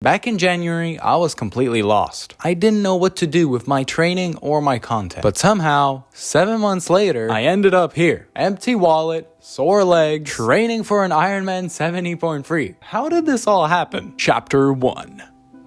Back in January, I was completely lost. I didn't know what to do with my training or my content. But somehow, 7 months later, I ended up here. Empty wallet, sore legs, training for an Ironman 70.3. How did this all happen? Chapter 1.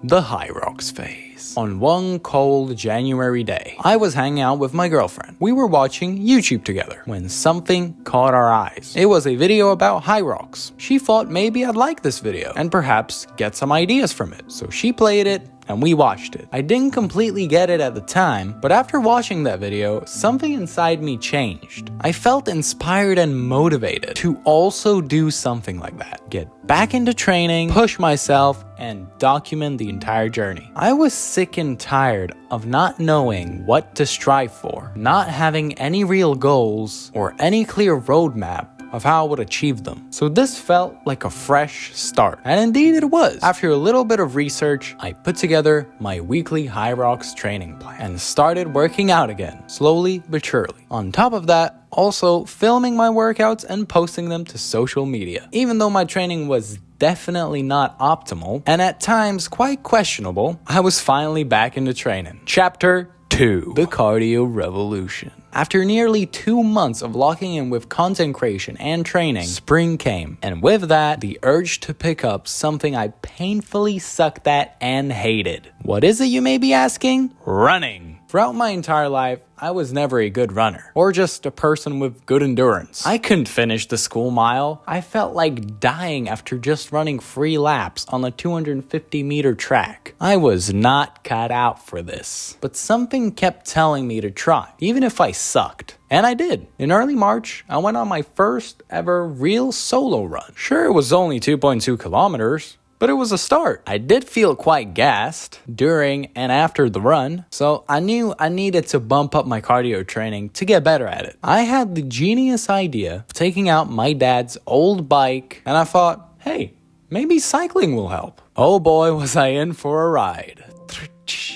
The High Rocks Phase. On one cold January day, I was hanging out with my girlfriend. We were watching YouTube together when something caught our eyes. It was a video about high rocks. She thought maybe I'd like this video and perhaps get some ideas from it. So she played it and we watched it. I didn't completely get it at the time, but after watching that video, something inside me changed. I felt inspired and motivated to also do something like that. Get back into training, push myself, and document the entire journey. I was sick and tired of not knowing what to strive for, not having any real goals or any clear roadmap of how I would achieve them. So this felt like a fresh start. And indeed it was. After a little bit of research, I put together my weekly High Rocks training plan and started working out again, slowly but surely. On top of that, also filming my workouts and posting them to social media. Even though my training was definitely not optimal and at times quite questionable, I was finally back into training. Chapter 2. The Cardio Revolution. After nearly 2 months of locking in with content creation and training, spring came, and with that, the urge to pick up something I painfully sucked at and hated. What is it, you may be asking? Running. Throughout my entire life, I was never a good runner, or just a person with good endurance. I couldn't finish the school mile. I felt like dying after just running 3 laps on a 250-meter track. I was not cut out for this. But something kept telling me to try, even if I sucked. And I did. In early March, I went on my first ever real solo run. Sure, it was only 2.2 kilometers, but it was a start. I did feel quite gassed during and after the run, so I knew I needed to bump up my cardio training to get better at it. I had the genius idea of taking out my dad's old bike, and I thought, hey, maybe cycling will help. Oh boy, was I in for a ride.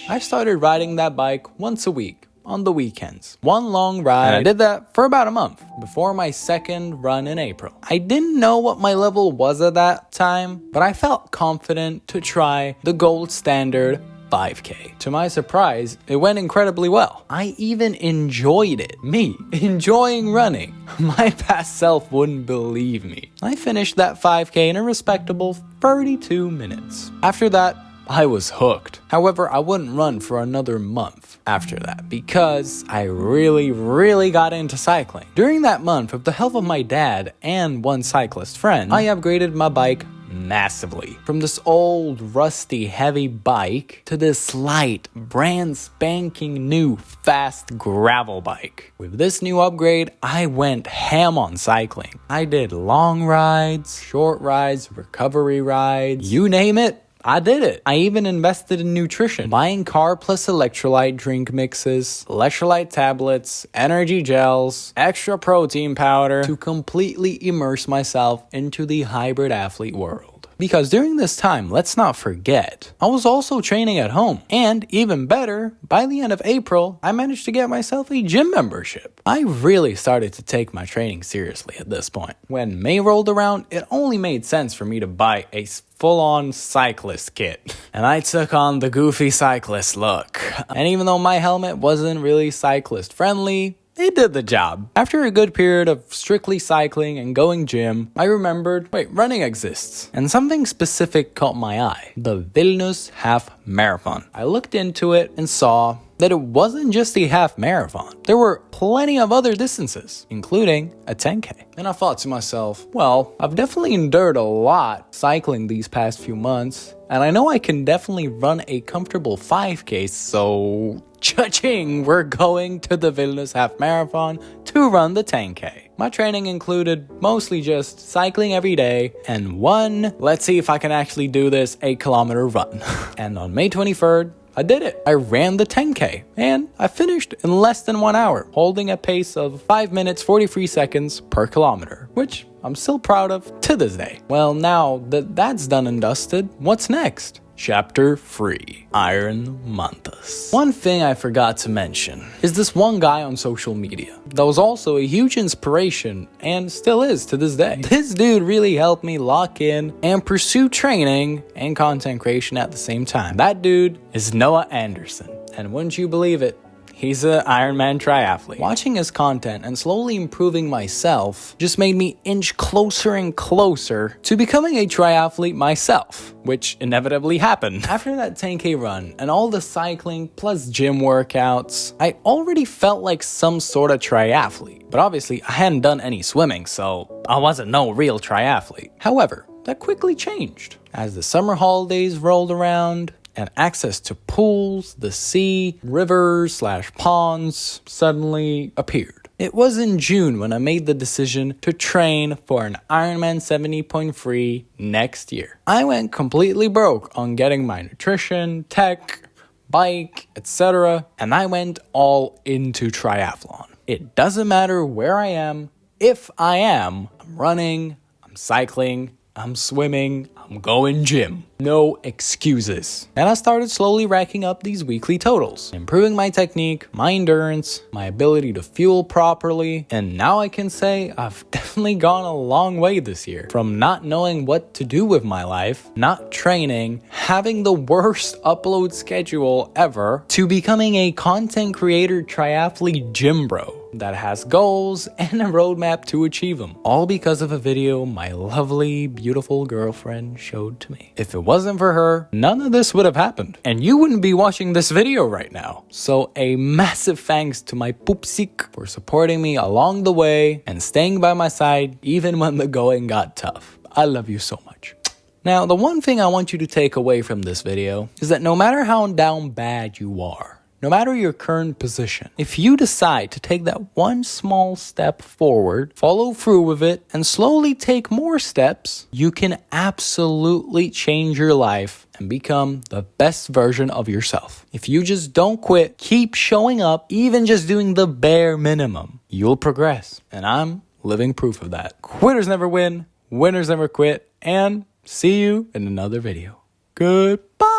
I started riding that bike once a week. On the weekends. One long ride, and I did that for about a month before my second run in April. I didn't know what my level was at that time, but I felt confident to try the gold standard 5K. To my surprise, it went incredibly well. I even enjoyed it. Me, enjoying running. My past self wouldn't believe me. I finished that 5K in a respectable 32 minutes. After that, I was hooked. However, I wouldn't run for another month after that because I really got into cycling. During that month, with the help of my dad and one cyclist friend, I upgraded my bike massively. From this old, rusty, heavy bike to this light, brand spanking new, fast gravel bike. With this new upgrade, I went ham on cycling. I did long rides, short rides, recovery rides, you name it. I did it. I even invested in nutrition, buying carb plus electrolyte drink mixes, electrolyte tablets, energy gels, extra protein powder to completely immerse myself into the hybrid athlete world. Because during this time, let's not forget, I was also training at home. And even better, by the end of April, I managed to get myself a gym membership. I really started to take my training seriously at this point. When May rolled around, it only made sense for me to buy a full-on cyclist kit. And I took on the goofy cyclist look. And even though my helmet wasn't really cyclist friendly, it did the job. After a good period of strictly cycling and going gym, I remembered, wait, running exists. And something specific caught my eye, the Vilnius Half Marathon. I looked into it and saw that it wasn't just a half marathon. There were plenty of other distances, including a 10K. And I thought to myself, well, I've definitely endured a lot cycling these past few months, and I know I can definitely run a comfortable 5K, so cha-ching, we're going to the Vilnius Half Marathon to run the 10K. My training included mostly just cycling every day and one, let's see if I can actually do this, 8-kilometer run. And on May 23rd, I did it. I ran the 10K and I finished in less than 1 hour, holding a pace of 5 minutes 43 seconds per kilometer, which I'm still proud of to this day. Well, now that that's done and dusted, what's next? Chapter 3, IRONMAN. One thing I forgot to mention is this one guy on social media that was also a huge inspiration and still is to this day. This dude really helped me lock in and pursue training and content creation at the same time. That dude is Noah Anderson, and wouldn't you believe it, he's an Ironman triathlete. Watching his content and slowly improving myself just made me inch closer and closer to becoming a triathlete myself, which inevitably happened. After that 10K run and all the cycling plus gym workouts, I already felt like some sort of triathlete. But obviously I hadn't done any swimming, so I wasn't no real triathlete. However, that quickly changed as the summer holidays rolled around and access to pools, the sea, rivers/ponds suddenly appeared. It was in June when I made the decision to train for an Ironman 70.3 next year. I went completely broke on getting my nutrition, tech, bike, etc., and I went all into triathlon. It doesn't matter where I am, if I am, I'm running, I'm cycling, I'm swimming, I'm going gym. No excuses. And I started slowly racking up these weekly totals, improving my technique, my endurance, my ability to fuel properly, and now I can say I've definitely gone a long way this year. From not knowing what to do with my life, not training, having the worst upload schedule ever, to becoming a content creator triathlete gym bro that has goals and a roadmap to achieve them. All because of a video my lovely, beautiful girlfriend showed to me. If it wasn't for her, none of this would have happened. And you wouldn't be watching this video right now. So a massive thanks to my poopsik for supporting me along the way and staying by my side even when the going got tough. I love you so much. Now, the one thing I want you to take away from this video is that no matter how down bad you are, no matter your current position, if you decide to take that one small step forward, follow through with it, and slowly take more steps, you can absolutely change your life and become the best version of yourself. If you just don't quit, keep showing up, even just doing the bare minimum, you'll progress. And I'm living proof of that. Quitters never win, winners never quit, and see you in another video. Goodbye.